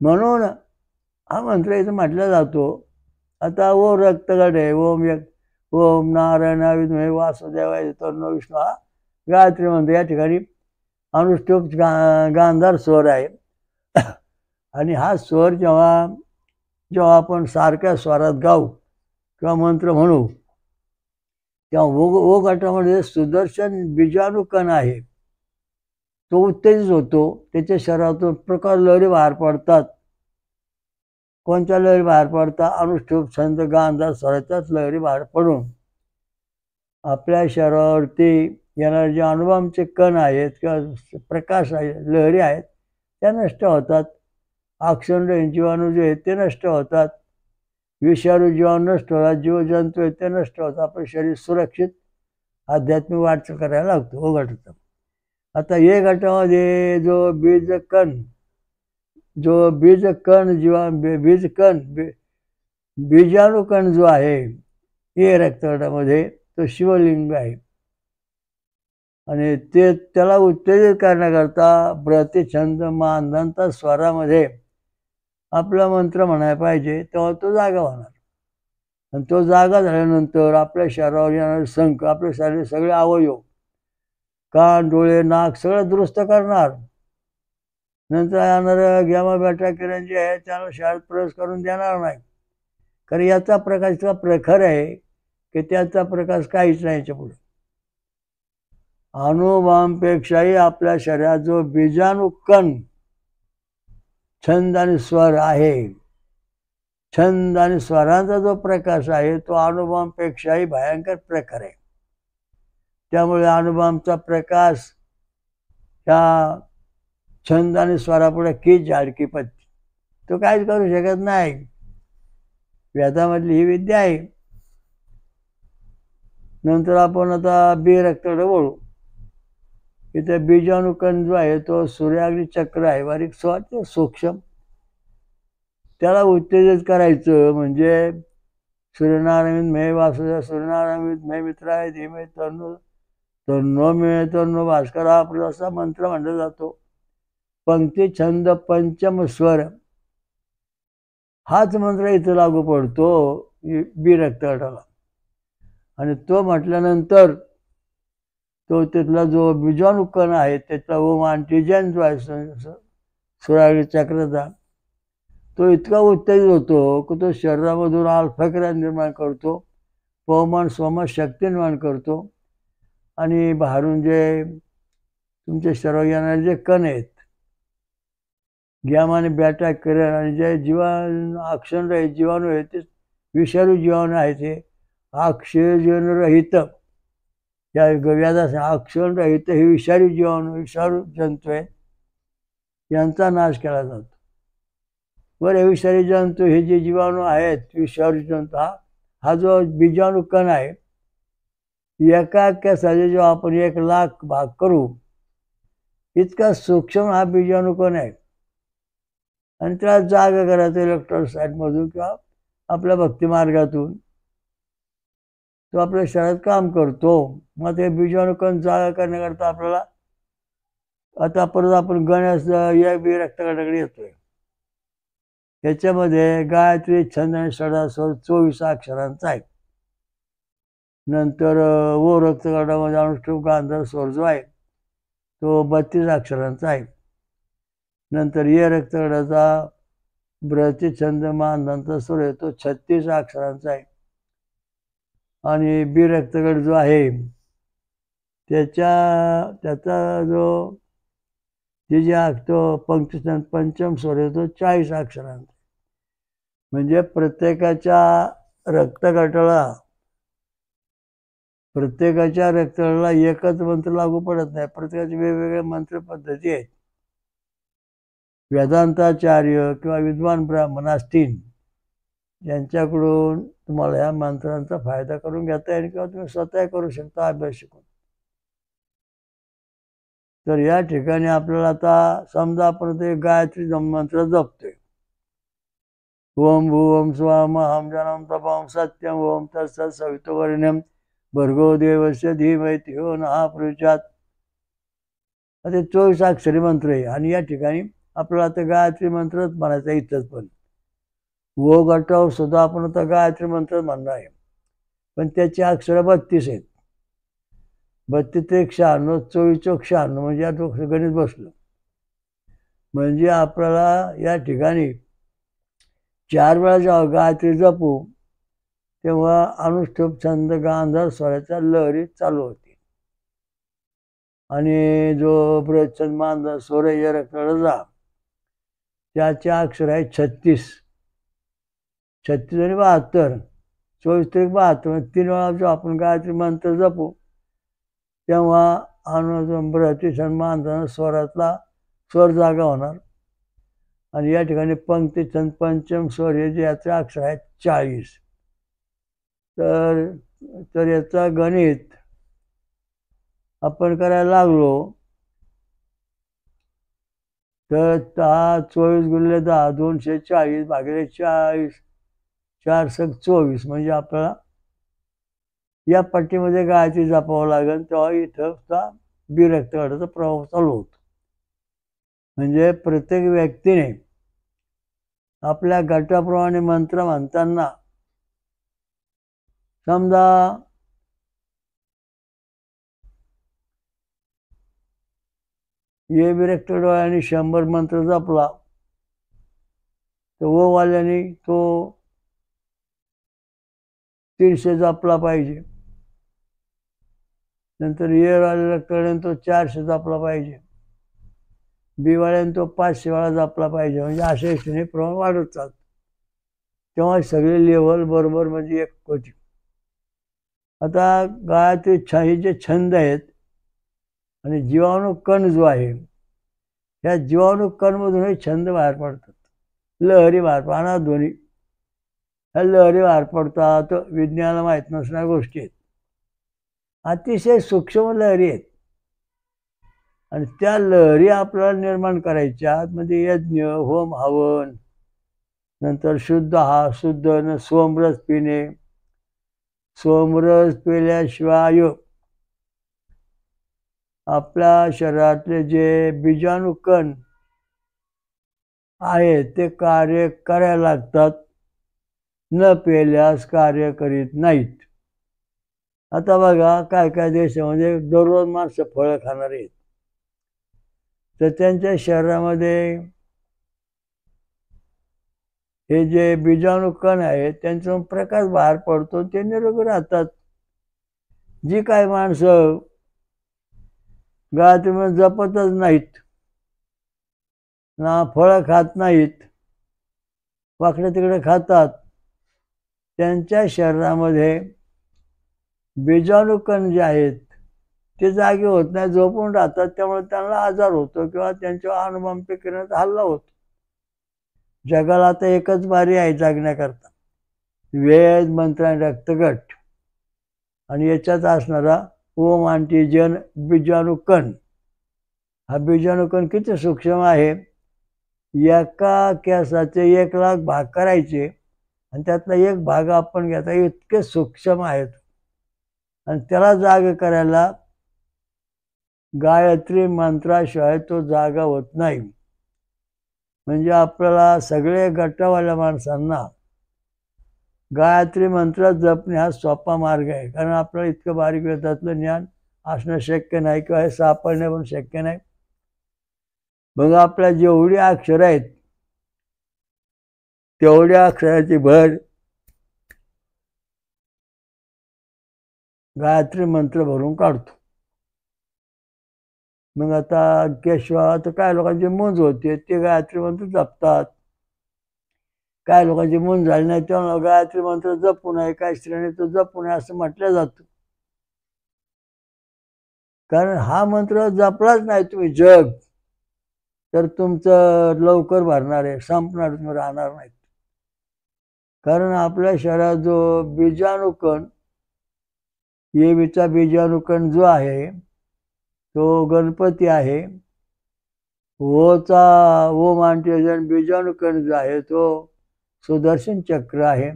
Speaker 2: म्हणून हा मंत्र इथं म्हटला जातो. आता ओम रक्तगट आहे, ओम नारायण विद्महे वासुदेवाय तन्नो विष्णू हा गायत्री मंत्र. या ठिकाणी अनुष्टुप गांधार स्वर आहे आणि हा स्वर जेव्हा आपण सारख्या स्वरात गाऊ किंवा मंत्र म्हणू तेव्हा ओ गटामध्ये सुदर्शन बीजाणुकण आहे तो उत्तेजित होतो. त्याच्या शरीरातून प्रकार लहरी बाहेर पडतात. कोणत्या लहरी बाहेर पडतात? अनुष्ठुप छंद गांधार स्वराच्याच लहरी बाहेर पडून आपल्या शरीरावरती येणारे जे अणुबॉम्बचे कण आहेत किंवा प्रकाश आहे लहरी आहेत त्या नष्ट होतात. अक्षररहित जीवाणू जे आहेत ते नष्ट होतात, विषाणू जीवाणू नष्ट होतात, जीवजंतू आहेत ते नष्ट होतात. आपलं शरीर सुरक्षित आध्यात्मिक वाटचाल करायला लागतो ओ गटाचा. आता ए गटामध्ये जो बीजाणुकण जो आहे ए रक्तगटामध्ये तो शिवलिंग आहे आणि त्याला उत्तेजित करण्याकरता प्रतिछंद मानदंता स्वरामध्ये आपला मंत्र म्हणायला पाहिजे, तेव्हा तो जागा होणार. आणि तो जागा झाल्यानंतर आपल्या शरीरावर येणारे संख, आपले शरीर सगळे अवयव, कान, डोळे, नाक सगळं दुरुस्त करणार. नंतर येणाऱ्या गॅमा बॅटा किरण जे आहे त्याला शाळेत प्रवेश करून देणार नाही. कारण याचा प्रकाश इतका प्रखर आहे की त्याचा प्रकाश काहीच नाही याच्या पुढे. अणुबॉम्बपेक्षाही आपल्या शरीरात जो बीजाणुकण छंद आणि स्वर आहे, छंद आणि स्वरांचा जो प्रकाश आहे तो अणुबॉम्बपेक्षाही भयंकर प्रखर आहे. त्यामुळे अणुबॉम्बचा प्रकाश ह्या छंद आणि स्वरापुढे की झाडकी पत्ती, तो काहीच करू शकत नाही. वेदामधली ही विद्या आहे. नंतर आपण आता बी रक्ताकडे वळू. इथे बीजाणुकण जो आहे तो सूर्याग्नी चक्र आहे, बारीक सूक्ष्म. त्याला उत्तेजित करायचं म्हणजे सूर्यनारायण मे वासुदेव, सूर्यनारायण मे मित्राय धीमे तन्नो मे तन्नो भास्कर, हा आपला असा मंत्र म्हणला जातो. पंक्ती छंद पंचम स्वर हाच मंत्र इथं लागू पडतो बी रक्तगटाला. आणि तो म्हटल्यानंतर तो तिथला जो बीजाणुकण आहे त्याचा ओम अँटीजन जो आहे सूर्याग्नी चक्राचा, तो इतका उत्तेजित होतो की तो शरीरामधून अल्फा किरण निर्माण करतो, पवमान स्वमान शक्ती निर्माण करतो. आणि बाहेरून जे तुमच्या शरीरावर येणारे जे कण आहेत, गॅमा आणि बॅटा किरण, आणि जे अक्षररहित जीवाणू आहेत ते विषारू जीवाणू आहेत, हे अक्षरजनरहित या व्याधा अक्षररहित हे विषारी जीवाणू, विषारू जंतू आहेत, यांचा नाश केला जातो. बरं, हे विषारी जंतू, हे जे जीवाणू आहेत विषारी जंतू, हा जो बीजाणू कण आहे, एका केसाचे जेव्हा आपण 1,00,000 भाग करू इतका सूक्ष्म हा बीजाणू कण आहे. आणि त्याला जागा करायचं इलेक्ट्रोसाइटमधून किंवा आपल्या भक्तिमार्गातून तो आपल्या शरीरात काम करतो. मग ते बीजाणुकण जागा करण्याकरता आपल्याला आता परत आपण गणेश या बी रक्तगटाकडे येतोय. याच्यामध्ये गायत्री छंद आणि षडास्वर 24 अक्षरांचा आहे. नंतर ओ रक्तगटामध्ये अनुष्टुप गांधार स्वर जो आहे तो 32 अक्षरांचा आहे. नंतर ये रक्तगटाचा ब्रती छंद मानधनचा स्वर आहे तो 36 अक्षरांचा आहे. आणि बी रक्तगट जो आहे त्याचा जो तो पंक्तीछंद पंचम स्वर आहे तो 40 अक्षरांचा. म्हणजे प्रत्येकाच्या रक्तगटाला एकच मंत्र लागू पडत नाही, प्रत्येकाचे वेगवेगळे मंत्र पद्धती आहेत. वेदांताचार्य किंवा विद्वान ब्राह्मण असतील यांच्याकडून तुम्हाला या मंत्रांचा फायदा करून घेता येईल किंवा तुम्ही स्वतः करू शकता अभ्यास शिकून. तर या ठिकाणी आपल्याला आता समजा आपण ते गायत्री मंत्र जपतोय, ओम भुवम स्वम अहम जनम तपम सत्यम ओम तत्सत् सवितुर्वरेण्यं भर्गो देवस्य धीमहि धियो नः प्रचोदयात्. ते 24 अक्षरी मंत्र आहे. आणि या ठिकाणी आपल्याला आता गायत्री मंत्रच म्हणायचा इथंच. पण वो गटावर सुद्धा आपण आता गायत्री मंत्र म्हणणार आहे, पण त्याची अक्षर 32 आहेत. 32 ते 96, 24 96, म्हणजे या गणित बसलं. म्हणजे आपल्याला या ठिकाणी 4 वेळा जेव्हा गायत्री जपू तेव्हा अनुष्ठुप छंद गांधार स्वराच्या लहरी चालू होती. आणि जो ब्रतछंद मानधन स्वर या रक्तगटाचा त्याचे अक्षर आहे 36 आणि 72, 24 ते 72. 3 वेळा जो आपण गायत्री मंत्र जपू तेव्हा ब्रतछंद मानधन स्वरातला स्वर जागा होणार. आणि या ठिकाणी पंक्तीछंद पंचम स्वर हे जे याचे अक्षर आहेत 40. तर याचा गणित आपण करायला लागलो तर 24 गुणिले 10 240 भागिले 40 4 × 24, म्हणजे आपल्याला या पट्टीमध्ये गायत्री जपावं लागेल. तेव्हा इथं बी रक्तगटाचा प्रभाव चालू होतो. म्हणजे प्रत्येक व्यक्तीने आपल्या गटाप्रमाणे मंत्र म्हणताना समजा ये विरक्त डोळ्याने 100 मंत्र जपला तर ओ वाल्याने तो 300 जपला पाहिजे. नंतर ये वाल्या रक्तवाल्याने तो 400 जपला पाहिजे. बी वाल्याने तो 500 वेळा जपला पाहिजे. म्हणजे अशा हिशोबाने प्रमाण वाढत चालतं. तेव्हा सगळे लेवल बरोबर म्हणजे एक होती. आता गायत्री हे जे छंद आहेत आणि जीवाणू कण जो आहे ह्या जीवाणू कणमधूनही छंद बाहेर पडतात. लहरी बाहेर पडतात. दोन्ही ह्या लहरी बाहेर पडतात. विज्ञानाला माहीत नसणाऱ्या गोष्टी आहेत. अतिशय सूक्ष्म लहरी आहेत आणि त्या लहरी आपल्याला निर्माण करायच्या. म्हणजे यज्ञ होम हवन, नंतर शुद्ध न सोमरस पिणे. सोमरस पिल्याशिवाय आपल्या शरीरातले जे बीजाणू कण आहेत ते कार्य करायला लागतात. न पेल्यास कार्य करीत नाहीत. आता बघा काय काय देशामध्ये दररोज माणसं फळं खाणार आहेत तर त्यांच्या शरीरामध्ये हे जे बीजाणू कण आहेत त्यांचा प्रकाश बाहेर पडतो. ते निरोगी राहतात. जी काही माणसं गायत्री जपतच नाहीत, ना फळं खात नाहीत, वाकडे तिकडे खातात, त्यांच्या शरीरामध्ये बीजाणू कण जे आहेत ते जागे होत नाही, झोपून राहतात. त्यामुळे त्यांना आजार होतो किंवा त्यांच्या अणुबॉम्बच्या किरणाचा हल्ला होतो. जगाला आता एकच बारी आहे जागण्याकरता, वेद मंत्र आणि रक्तगट आणि याच्यात असणारा ओम अँटीजन बीजाणू कण. हा बीजाणू कण किती सूक्ष्म आहे. एका केसाचे 1,00,000 भाग करायचे आणि त्यातला एक भाग आपण घ्यायचा. इतके सूक्ष्म आहेत आणि त्याला जाग करायला गायत्री मंत्राशिवाय तो जागा होत नाही. म्हणजे आपल्याला सगळे गटावाल्या माणसांना गायत्री मंत्र जपणे हा सोपा मार्ग आहे. कारण आपल्याला इतकं बारीक वेदातलं ज्ञान असणं शक्य नाही किंवा हे सापडणे पण शक्य नाही. मग आपल्या जेवढी अक्षर आहेत तेवढ्या अक्षराची भर गायत्री मंत्र भरून काढतो. मग आता केशवा तर काय लोकांची मुंज होते ते गायत्री मंत्र जपतात. काय लोकांची मुंज झाली नाही तेव्हा गायत्री मंत्र जपू नये, काय स्त्रियांनी तो जपू नये असं म्हटलं जातं. कारण हा मंत्र जपलाच नाही तुम्ही जग तर तुमचं लवकर भरणार आहे, संपणार, तुम्ही राहणार नाहीत. कारण आपल्या शरीरात जो बीजाणू कण येवीचा बीजाणू कण जो आहे तो गणपती आहे. ओचा ओम अँटीजन बीजाणू कण जो आहे तो सुदर्शन चक्र आहे.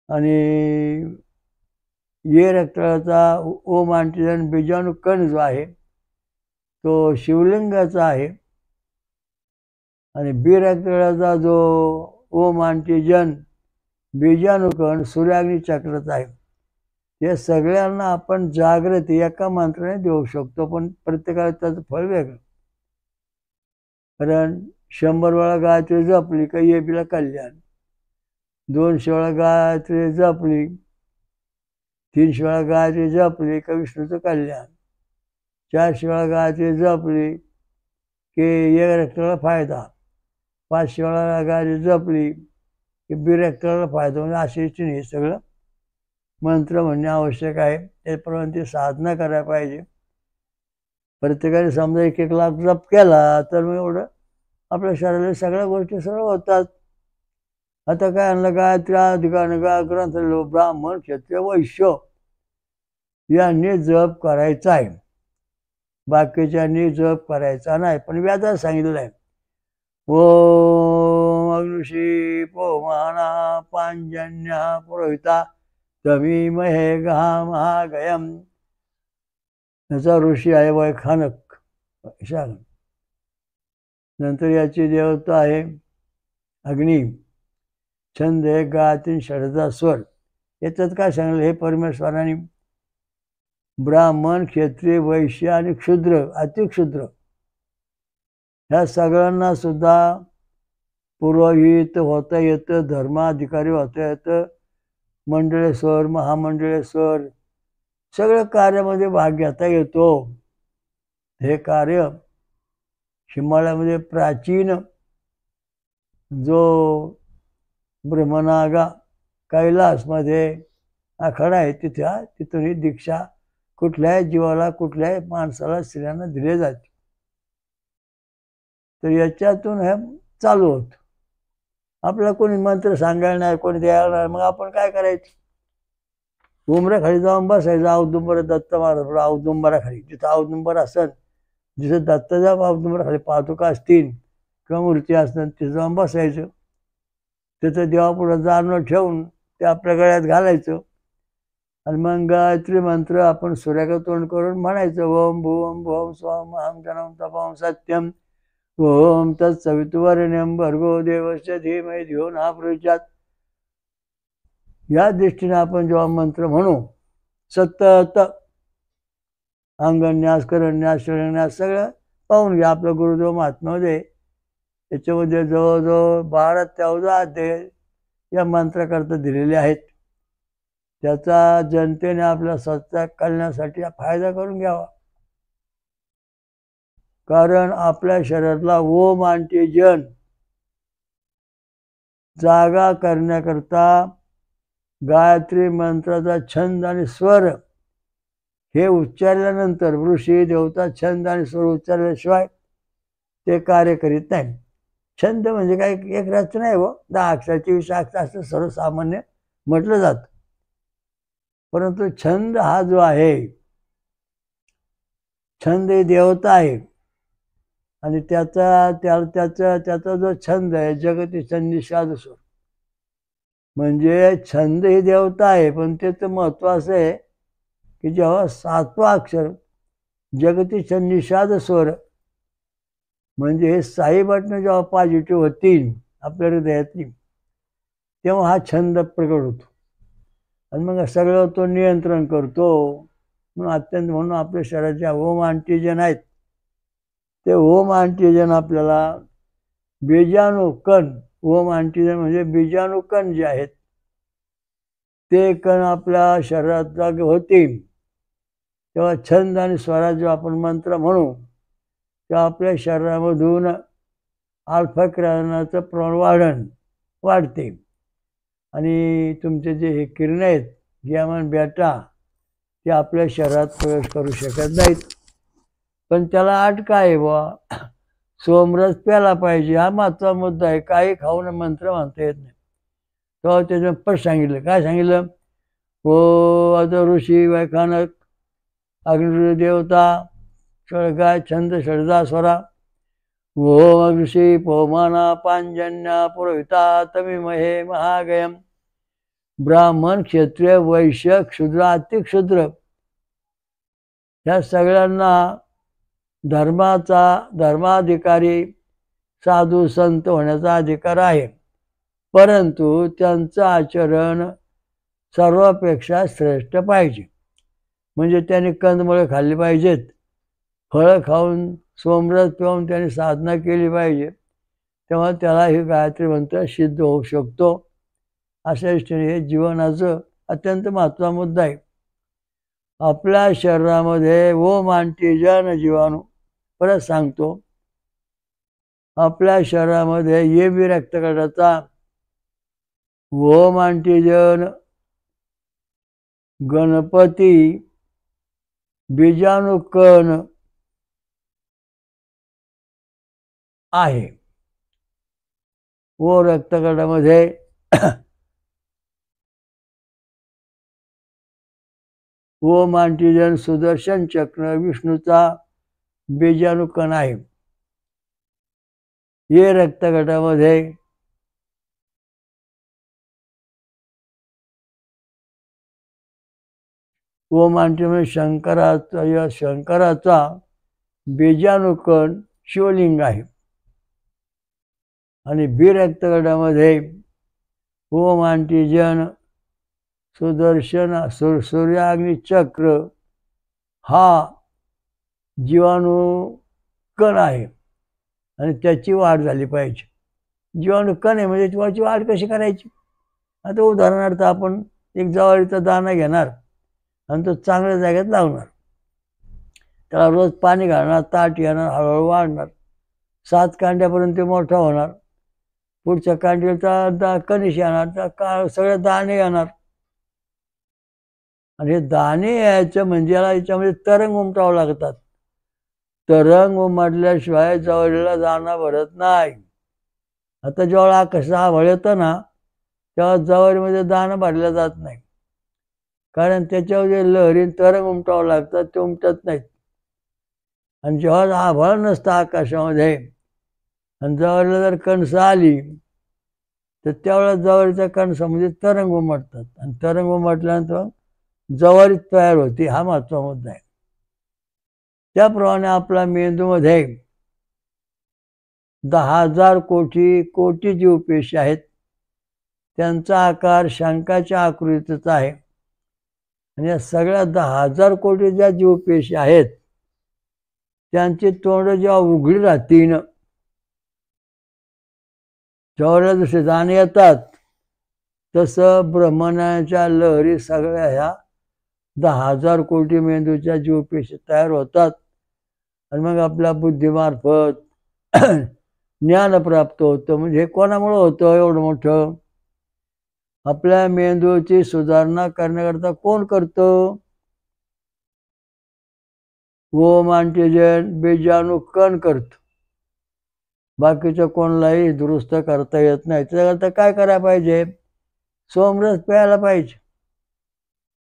Speaker 2: आणि ये रक्ताचा ओम अँटीजन बीजाणू कण जो आहे तो शिवलिंगाचा आहे. आणि बी रक्ताचा जो ओम अँटीजन बीजाणू कण सूर्याग्नी चक्राचा आहे. हे सगळ्यांना आपण जागृती एका मंत्राने देऊ शकतो, पण प्रत्येकाला त्याचं फळ वेगळं. कारण 100 वेळा गायत्री जपली का येबीला कल्याण, 200 वेळा गायत्री जपली, 300 वेळा गायत्री जपली का विष्णूचं कल्याण, 400 वेळा गायत्री जपली की एक रक्ताला फायदा, 500 वेळा गायत्री जपली की बी रक्ताला फायदा. म्हणजे अशी हे सगळं मंत्र म्हणणे आवश्यक आहे. त्याप्रमाणे ती साधना करायला पाहिजे. प्रत्येकाने समजा 1-1 लाख जप केला तर मग एवढं आपल्या शरीराला सगळ्या गोष्टी सरळ होतात. आता काय आणलं गायत्री अधिकारण ग्रंथ ब्राह्मण क्षत्रिय वैश्य यांनी जप करायचा आहे, बाकीच्यांनी जप करायचा नाही. पण व्याजात सांगितलं आहे ओम अग्नुषी पोमाना पांजन्या पुरोहिता तमीमहे महागयम. याचा ऋषी आहे वैखानक. नंतर याची देवता आहे अग्नी. छंद आहे गायत्री षडचा स्वर. याच्यात काय सांगितलं हे परमेश्वराने ब्राह्मण क्षत्रिय वैश्य आणि क्षुद्र अतिक्षुद्र ह्या सगळ्यांना सुद्धा पुरोहित होता येतं, धर्माधिकारी होता येतं, मंडळेश्वर महामंडळेश्वर सगळ्या कार्यामध्ये भाग घेता येतो. हे कार्य हिमालयामध्ये प्राचीन जो ब्रह्मनागा कैलासमध्ये आखाडा आहे तिथून ही दीक्षा कुठल्याही जीवाला कुठल्याही माणसाला स्त्रियांना दिली जाते. तर याच्यातून हे चालू होत. आपल्याला कोणी मंत्र सांगायला नाही, कोणी द्यायला नाही, मग आपण काय करायचं? उमऱ्याखाली जाऊन बसायचं. औदुंबर दत्त महाराज औदुंबराखाली जिथं औदुंबर असेल, जिथं दत्ताच्या औदुंबराखाली पादुका असतील किंवा मूर्ती असतात तिथं जाऊन बसायचं. तिथं देवापुढं जाणं ठेवून ते आपल्या गळ्यात घालायचं आणि मग गायत्री मंत्र आपण सूर्याकडे तोंड करून म्हणायचं. ओम भूम भोम स्वम अहम जनम तपम सत्यम ओम तत्सवितुवरेण्यं भर्गो देवस्य धीमहि धियो न प्रचोदयात्. या दृष्टीने आपण जेव्हा मंत्र म्हणू सतत अंगन्यास करन्यास शिरन्यास सगळं पाहून घ्या. आपलं गुरुदेव महात्म्यामध्ये याच्यामध्ये जवळजवळ 12-14 अध्याय या मंत्राकरता दिलेले आहेत. त्याचा जनतेने आपल्या सत्ता करण्यासाठी फायदा करून घ्यावा. कारण आपल्या शरीरातला ओम अँटीजन जागा करण्याकरता गायत्री मंत्राचा छंद आणि स्वर हे उच्चारल्यानंतर ऋषी देवता छंद आणि स्वर उच्चारल्याशिवाय ते कार्य करीत नाही. छंद म्हणजे काय एक रचना आहे, 10 अक्षराची 20 अक्षर असं सर्वसामान्य म्हटलं जातं. परंतु छंद हा जो आहे, छंद ही देवता आहे आणि त्याचा जो छंद आहे जगती छंदिशाद स्वर, म्हणजे छंद ही देवता आहे. पण त्याचं महत्व असं आहे की जेव्हा 7वं अक्षर जगती छंदिशाद स्वर म्हणजे हे 6 बटणं जेव्हा पॉझिटिव्ह होतील आपल्या हृदयातली तेव्हा हा छंद प्रकट होतो आणि मग सगळं तो नियंत्रण करतो. म्हणून आपल्या शरीराच्या ओम अँटीजन आहेत ते ओम अँटीजन आपल्याला बीजाणुकण, ओम अँटीजन म्हणजे बीजाणुकण जे आहेत ते कण आपल्या शरीरात जागे होतील तेव्हा छंद आणि स्वरात जेव्हा आपण मंत्र म्हणू तेव्हा आपल्या शरीरामधून अल्फा किरणाचं प्रमाण वाढते आणि तुमचे जे हे किरण आहेत गॅमा बेटा ते आपल्या शरीरात प्रवेश करू शकत नाहीत. पण त्याला अट काय आहे बुवा, सोमरस प्यायला पाहिजे हा महत्त्वाचा मुद्दा आहे. काही खाऊन मंत्र म्हणता येत नाही. तेव्हा त्याचं पण सांगितलं. काय सांगितलं? हो आता ऋषी वैखानक अग्नि देवता षडगाय छंद षडजा स्वरा ओम ऋषी पवमाना पांजन्या पुरोहिता तमिमहे महागयम. ब्राह्मण क्षत्रिय वैश्य क्षुद्र अतिक्षुद्र ह्या सगळ्यांना धर्माधिकारी साधू संत होण्याचा अधिकार आहे. परंतु त्यांचं आचरण सर्वापेक्षा श्रेष्ठ पाहिजे. म्हणजे त्यांनी कंदमुळे खाल्ली पाहिजेत, फळं खाऊन सोमरस पिऊन त्यांनी साधना केली पाहिजे. तेव्हा त्याला ही गायत्री मंत्र सिद्ध होऊ शकतो. अशा दृष्टीने हे जीवनाचं अत्यंत महत्त्वाचा मुद्दा आहे. आपल्या शरीरामध्ये ओम अँटीजन जीवाणू, परत सांगतो, आपल्या शरीरामध्ये A B रक्तगटाचा Om antigen Ganpati बीजाणुकण आहे. ओ रक्तगटामध्ये ओम अँटीजन सुदर्शन चक्र विष्णूचा बीजाणुकण आहे. हे रक्तगटामध्ये ओम अँटीजन शंकराचा बीजाणुकण शिवलिंग आहे. आणि बी रक्तगटामध्ये ओम अँटीजन सुदर्शन सूर्याग्नी चक्र हा जीवाणू कण आहे आणि त्याची वाढ झाली पाहिजे. जीवाणू कण आहे म्हणजे जीवाची वाढ कशी करायची? आता उदाहरणार्थ आपण एक जवारीचा दाणा घेणार आणि तो चांगल्या जागेत लावणार. त्याला रोज पाणी घालणार, ताट येणार, हळूहळू वाढणार. 7 कांड्यापर्यंत मोठा होणार. पुढच्या कांडीचा कणीस येणार, सगळे दाणे येणार. आणि हे दाणे यायचं म्हणजे याच्यामध्ये तरंग उमटावं लागतात. तरंग उमटल्याशिवाय जवळला दाणा भरत नाही. आता जेव्हा कसा येतं ना तेव्हा जवारीमध्ये दाणा भरला जात नाही, कारण त्याच्यावर लहरी तरंग उमटावं लागतात, ते उमटत नाहीत. आणि जेव्हा आभाळ नसतं आकाशामध्ये आणि जवारीला जर कणस आली तर त्यावेळेला जवारीच्या कणसामध्ये तरंग उमटतात आणि तरंग उमटल्यानंतर जवारी तयार होती. हा महत्त्वाचा मुद्दा आहे. त्याप्रमाणे आपला मेंदूमध्ये 10,000 कोटी जीवपेशी आहेत. त्यांचा आकार शंखाच्या आकृतीचा आहे. आणि या सगळ्या 10,000 कोटी ज्या जीवपेशी आहेत त्यांची तोंड जेव्हा उघडी राहतील, जेव्हा जसे दाणे येतात तसं ब्रह्मांडाच्या लहरी सगळ्या ह्या 10,000 कोटी मेंदूच्या जीवपेशी तयार होतात. आणि मग आपल्या बुद्धीमार्फत ज्ञान प्राप्त होतं. म्हणजे हे कोणामुळं होतं एवढं मोठं? आपल्या मेंदूची सुधारणा करण्याकरता कोण करतं? ओम अँटीजन बीजाणू कण करतो. बाकीचं कोणालाही दुरुस्त करता येत नाही. त्याच्याकरता काय करायला पाहिजे? सोमरस प्यायला पाहिजे.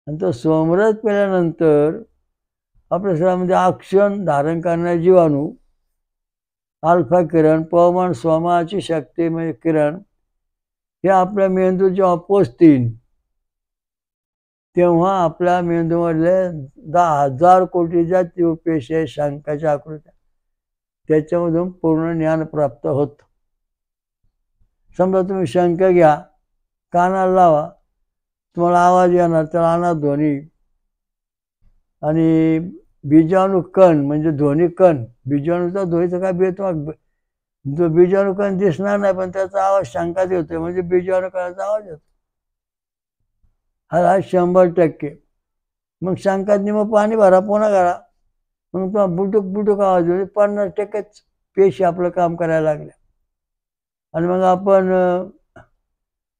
Speaker 2: आणि तो सोमरस प्यायल्यानंतर आपल्या शरीरामध्ये ऑक्सिजन धारण करणारे जीवाणू अल्फा किरण, पवमान सोमाची शक्ती म्हणजे किरण, हे आपल्या मेंदू जेव्हा पोचतील तेव्हा आपल्या मेंदूमधले 10,000 कोटीच्या जीवपेशी शंखाच्या आकृत्या त्याच्यामधून पूर्ण ज्ञान प्राप्त होतं. समजा तुम्ही शंख घ्या, कानाला लावा, तुम्हाला आवाज येणार, त्याला आणा ध्वनी. आणि बीजाणू कण म्हणजे ध्वनी कण, बीजाणूचा ध्वनीचा काय भेदभाव? जो बीजाणू कण दिसणार नाही पण त्याचा आवाज शंखात येतोय म्हणजे बीजाणू कणाचा आवाज येतो. हा 100%. मग शंखात मग पाणी भरा, पुन्हा करा, मग तुम्हाला बुटुक बुटुक आवाज येतो. 50%च पेशी आपलं काम करायला लागल्या. आणि मग आपण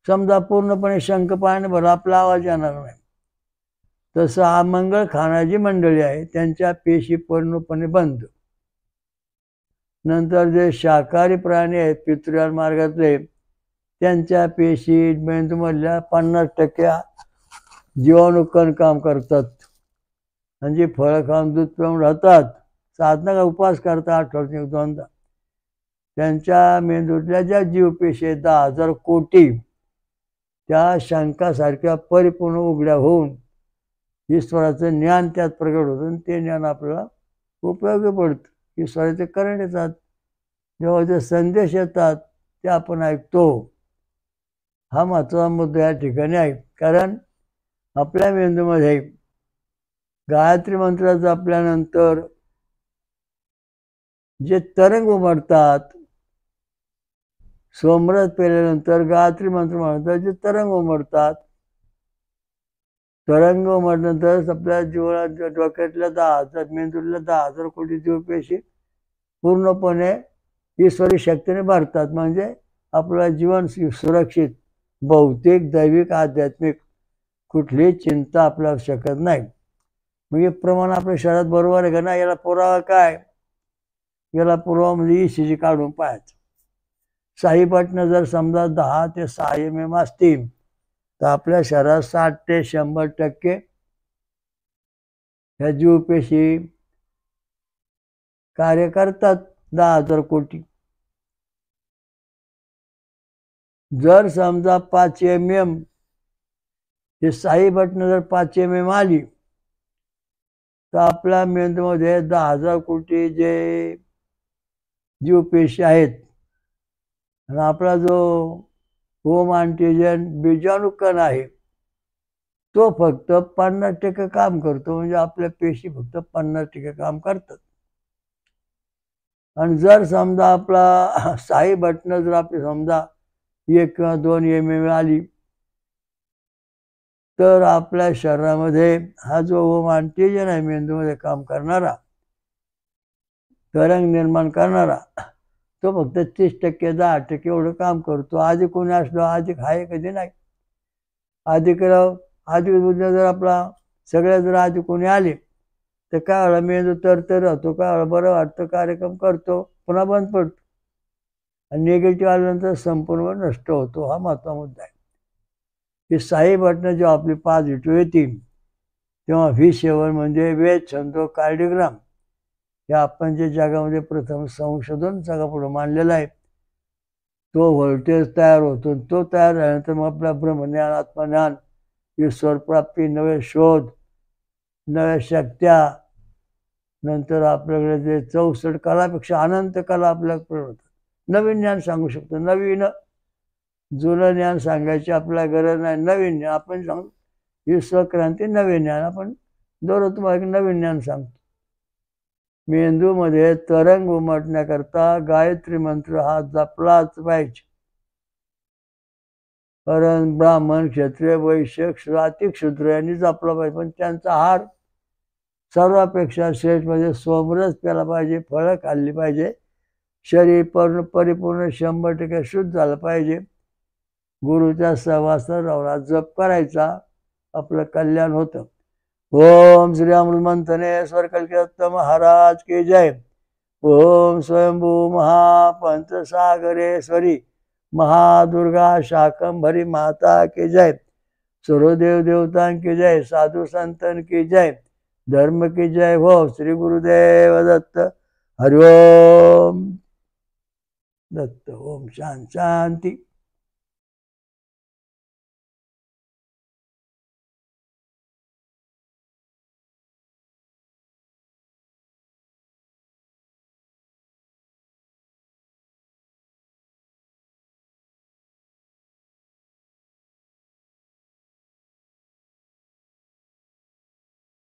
Speaker 2: समजा पूर्णपणे शंख पाणी भरा, आपला आवाज येणार नाही. तसं हा मंगळ खाणारी मंडळी आहे त्यांच्या पेशी पूर्णपणे बंद. नंतर जे शाकाहारी प्राणी आहेत पितृयान मार्गातले त्यांच्या पेशी मेंदूमधल्या 50% जीवाणू कण काम करतात. म्हणजे फळं खाऊन दूध पिऊन राहतात, साधना का उपवास करतात आठवड्यातून 2दा, त्यांच्या मेंदूतल्या ज्या जीवपेशी आहेत 10,000 कोटी त्या शंखासारख्या परिपूर्ण उघड्या होऊन ईश्वराचं ज्ञान त्यात प्रगट होतं. ते ज्ञान आपल्याला उपयोगी पडतं. ईश्वराचे करंट येतात, जेव्हा जे संदेश येतात ते आपण ऐकतो. हा महत्त्वाचा मुद्दा या ठिकाणी आहे. कारण आपल्या मेंदूमध्ये गायत्री मंत्र जपल्यानंतर जे तरंग उमटतात, सोमरस पेल्यानंतर गायत्री मंत्र म्हणतात जे तरंग उमटतात, तरंग उमटल्यानंतर आपल्या जीवनाच्या डोक्यातल्या 10,000 मेंदूतल्या 10,000 कोटी जीवपेशी पूर्णपणे ईश्वरी शक्तीने भरतात. म्हणजे आपलं जीवन सुरक्षित, भौतिक, दैविक, आध्यात्मिक कुठलीही चिंता आपल्याला शकत नाही. मग हे प्रमाण आपल्या शरीरात बरोबर आहे का ना? याला पुरावा काय? याला पुरावा म्हणजे ECG काढून पाहायचं. साईपाटनं जर समजा 10 ते 6 mm असतील तर आपल्या शरीरात 60 ते 100% ह्या जीवपेशी कार्य करतात. 10,000 कोटी. जर समजा 5 mm हे साई बटणं जर 5 mm आली तर आपल्या मेंदूमध्ये 10,000 कोटी जे जीवपेशी आहेत आणि आपला जो होम अँटीजन बीजाणू कण आहे तो फक्त 50% काम करतो, म्हणजे आपल्या पेशी फक्त 50% काम करतात. आणि जर समजा आपला साई बटणं जर आपली समजा 1 किंवा 2 mm आली, तर आपल्या शरीरामध्ये हा जो ओम अँटीजन आहे मेंदूमध्ये काम करणारा, तरंग निर्माण करणारा, तो फक्त 30% 10% एवढं काम करतो. आधी कोणी असलो अधिक आहे कधी नाही. अधिक बुद्ध जर आपला सगळ्या जर आधी कोणी आले, तर काय वेळा मेंदू तर राहतो, काय वेळा बरं वाटतं, कार्यक्रम करतो, पुन्हा बंद पडतो. आणि निगेटिव्ह आल्यानंतर संपूर्ण नष्ट होतो. हा महत्त्वाचा मुद्दा आहे. की साई बटणं जेव्हा आपली पॉझिटिव्ह येतील, तेव्हा V7 म्हणजे वेद छंदो कार्डिओग्राम, हे आपण जे जगामध्ये प्रथम संशोधन जगापुढे मांडलेलं आहे, तो व्होल्टेज तयार होतो. तो तयार झाल्यानंतर मग आपला ब्रह्मज्ञान, आत्मज्ञान, ईश्वर प्राप्ती, नवे शोध, नव्या शक्त्या, नंतर आपल्याकडे जे 64 कलापेक्षा अनंत कला आपल्याला प्रगट होतात. नवीन ज्ञान सांगू शकतो. नवीन जुनं ज्ञान सांगायची आपल्याला गरज नाही. नवीन ज्ञान आपण सांगू. विश्वक्रांती नवीन ज्ञान आपण दररोज तुम्हाला नवीन ज्ञान सांगतो. मेंदूमध्ये तरंग उमटण्याकरता गायत्री मंत्र हा जपलाच पाहिजे. कारण ब्राह्मण, क्षत्रिय, वैश्य, अतिक्षुद्र यांनी जपला पाहिजे. पण त्यांचा आहार सर्वापेक्षा श्रेष्ठ म्हणजे सोमरस प्यायला पाहिजे, फळं खाल्ली पाहिजे, शरीर परिपूर्ण 100% शुद्ध झालं पाहिजे. गुरुच्या सहवासात राहून जप करायचा, आपलं कल्याण होतं. ओम श्री अमृतमंथनेश्वर कल्पदत्त महाराज की जय. ओम स्वयंभू महापंचसागरेश्वरी महादुर्गा शाकंभरी माता की जय. सर्व देव देवतां की जय. साधु संतन की जय. धर्म की जय हो. श्री गुरुदेव दत्त. हरिओम दत्त. ओम शांती.